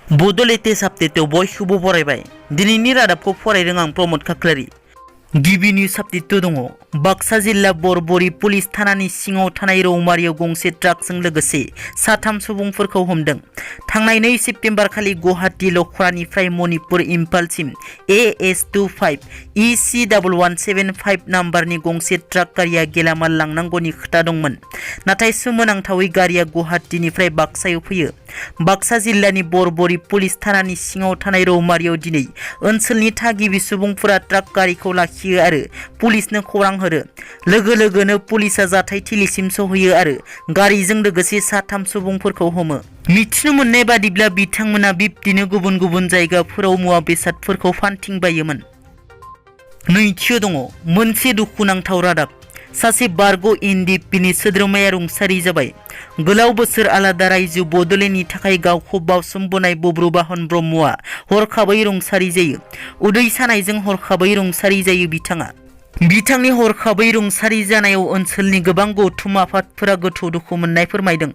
Bodo latest update बयखौबो बरायबाय दिनैनि रादाबखौ फरायदों आं प्रमद खाख्लारि गिबि निउज आपडेट दङ बाक्सा जिल्ला बरबरी पुलिस थानानि सिङाव थानाय रौमारियाव गंसे ट्राकजों लोगोसे साथाम सुबुंफोरखौ हमदों थांनाय 2 सेप्तेम्बर खालि गुवाहाटी लखरानिफ्राय मणिपुर इम्फालसिम AS25 EC1175 नाम्बारनि गंसे ट्राक गारिया गेलामाल लांनांगौनि खोथा दंमोन नाथाय सोमोनांथावै गारिया गुवाहाटीनिफ्राय बाक्सायाव फैयो बाक्सा जिल्लानि बरबरी पुलिस थानानि सिङाव थानाय रौमारियाव दिनै ओनसोलनि थागिबि सुबुंफोरा ट्राक गारिखौ लाखियो आरो पुलिसनो खौरां हरो लोगो लोगोनो पुलिसा जाथायथिलिसिम सहैयो आरो गारिजों लोगोसे साथाम सुबुंफोरखौ हमो मिथिनो मोननाय बादिब्ला बिथांमोना बिब्दिनो गुबुन गुबुन जायगाफोराव मुवा बेसादफोरखौ फानथिंबायोमोन नैथियाव दङ मोनसे दुखुनांथाव रादाब सासे बारग' NDFBनि सोद्रोमाया रुंसारि जाबाय गोलाव बोसोर आलादा रायजो बड'लेण्डनि थाखाय गावखौ बावसोमबोनाय बब्रु बाहन ब्रह्मआ हरखाबै रुंसारि जायो उदै सानायजों हरखाबै रुंसारि जायो बिथांनि हरखाबै रुंसारि जानायाव ओनसोलनि गोबां गौथुम आफादफोरा गोथौ दुखु मोननाय फोरमायदों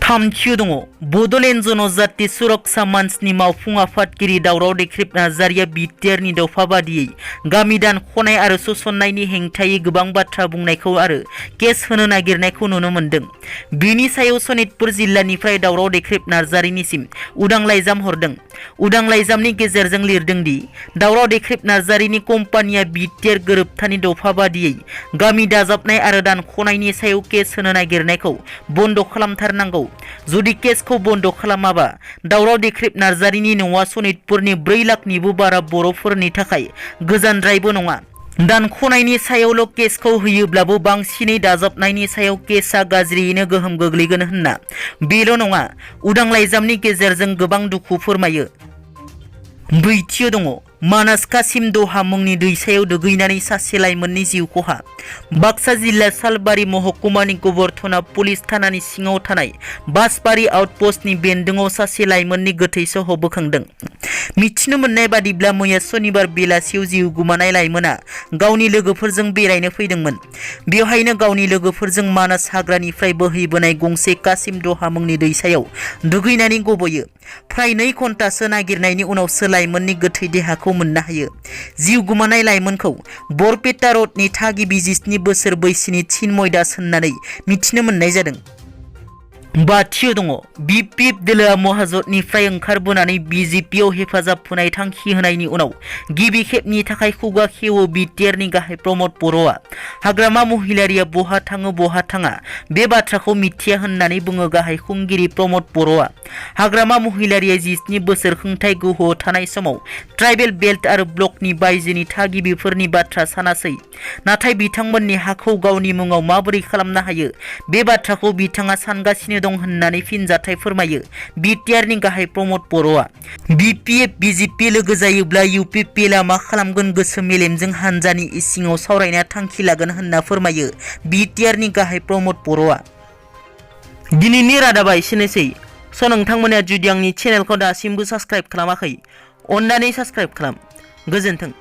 थामथियाव दङ बड'लेण्ड जनजाति सुरक्षा मन्चनि मावफुं आफादगिरि दावराव देख्रेब नार्जारिया बिटिआरनि दफा बादियै गामि दानख'नाय आरो सोसननायनि हेंथायै गोबां बाथ्रा बुंनायखौ आरो केस होनो नागिरनायखौ नुनो मोन्दों बेनि सायाव सनितपुर जिल्लानिफ्राय दावराव देख्रेब नार्जारिनिसिम उदां लाइजाम हरदों उदां लाइजामनि गेजेरजों लिरदों दि दावराव देख्रेब नार्जारिनि कम्पानिया बिटिआर गोरोबथानि दफा बादियै गामि दाजाबनाय आरो दानख'नायनि सायाव केस होनो नागिरनायखौ बन्द खालामथारनांगौ जुदि केसखौ बन्द खालामाबा दावराव देख्रेब नार्जारिनि न'आ सनितपुरनि 4 लाखनिबो बारा बर'फोरनि थाखाय गोजानद्रायबो नङा दानख'नायनि सायावल' केसखौ होयोब्लाबो बांसिनै दाजाबनायनि सायाव केसआ गाज्रियैनो गोहोम गोग्लैगोन होनना बेल' नङा उदां लाइजामनि गेजेरजों गोबां दुखु फोरमायो ब्रैथियाव दङ मानास कासिम दहा मुंनि दैसायाव दुगैनानै सासे लाइमोननि जिउ खहा बाक्सा जिल्ला सालबारि महकुमानि गोबोरथना पुलिस थानानि सिङाव थानाय बासबारि आउटपस्टनि बेन्दोङाव सासे लाइमोननि गोथै सह बोखांदों मिथिनो मोननाय बादिब्ला मैया सनिबार बेलासियाव जिउ गोमानाय लाइमोना गावनि लोगोफोरजों बेरायनो फैदोंमोन बेवहायनो गावनि लोगोफोरजों मानास हाग्रानिफ्राय बोहैबोनाय गंसे कासिम दहा मुंनि दैसायाव दुगैनानै गबयो फ्राय 2 घन्टासो नागिरनायनि उनावसो लाइमोननि गोथै देहाखौ मोननो हायो जिउ गोमानाय लाइमोनखौ बरपेटा रडनि थागिबि 27 बोसोर बैसोनि चिन्मय दास होननानै मिथिनो मोननाय जादों बाथियाव दङ BPF दोलोआ महाजोतनिफ्राय ओंखारबोनानै BJPआव हेफाजाब होनाय थांखि होनायनि उनाव गिबि खेबनि थाखाय खुगा खेवो बिटिआरनि गाहाय प्रमद बर'आ हाग्रामा महिलारिया बहा थाङो बहा थाङा बे बाथ्राखौ मिथिया होननानै बुङो गाहाय खुंगिरि प्रमद बर'आ हाग्रामा महिलारिया 27 बोसोर खुंथाय गोहोआव थानाय समाव ट्राइबेल बेल्ट आरो ब्लकनि बायजोनि थागिबिफोरनि बाथ्रा सानासै नाथाय बिथांमोननि हाखौ गावनि मुङाव माबोरै खालामनो हायो बे बाथ्राखौ बिथाङा सानगासिनो दं होननानै फिनजाथाय फोरमायो बिटिआरनि गाहाय प्रमद बर'आ BPF BJP लोगो जायोब्ला UPPLआ मा खालामगोन गोसो मेलेमजों हानजानि इसिङाव सावरायना थांखि लागोन होनना फोरमायो बिटिआरनि गाहाय प्रमद बर'आ दिनैनि रादाबा एसेनोसै नोंथांमोना जुदि आंनि चेनेलखौ दासिमबो साबस्क्राइब खालामाखै अन्नानै साबस्क्राइब खालाम गोजोन्थों।